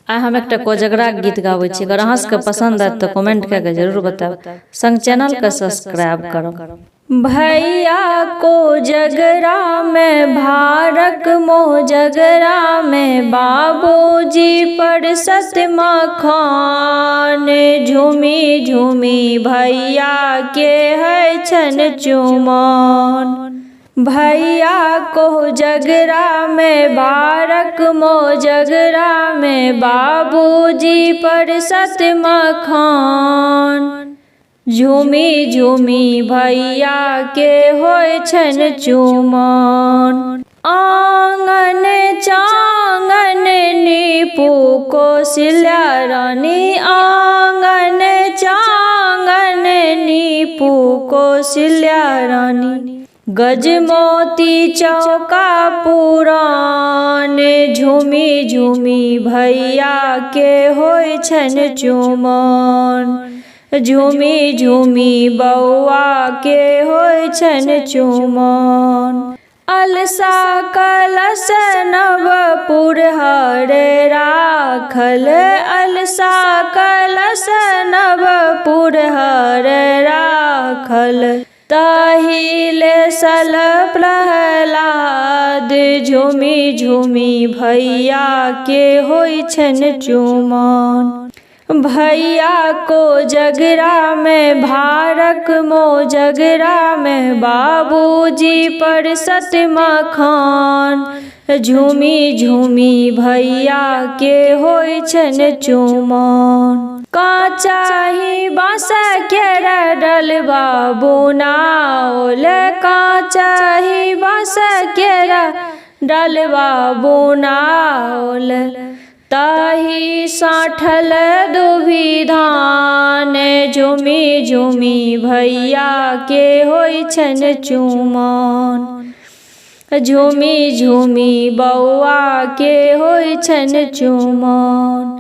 आ हम एक कोजगरा गीत गावे छी। अगर अहाँ सबके पसंद आए तो कमेंट करके जरूर बताओ। संग चैनल के सब्सक्राइब करो। भैया को जगरा में भारक मोजगरा में बाबूजी पर सतमखान झूमी झूमी भैया के है छन चुमन। भैया को जगरा में भारक मोजगरा में बाबूजी पर सतमखान झूमी झूमी भैया के होय छन चुमन। आंगन चांगन नीपू कौशल्या रानी आंगन चांगन नीपू कौशल्या रानी गजमोती चौका पुरान झूमी झूमी भैया के होय छन चुमन। झूमी झूमी बौआ के होय छन चुमन। अलसा कलश नवपुर हरे राखल अलसा कलश नवपुर हरे राखल ताहिले सल प्रहलाद झूमी झूमी भैया के होय छन चुमन। भैया को जगरा में भारक मोजगरा में बाबूजी पर सतमखान झूमी झूमी भैया के होय छन चुमन। काचाही बांस केरा डलवा बुनाओल काचाही बांस केरा डलवा बुनाओल ताही साठल दुभी धान झूमी झूमी भैया के होय छन चुमन। झूमी झूमी बौआ के होय छन चुमन।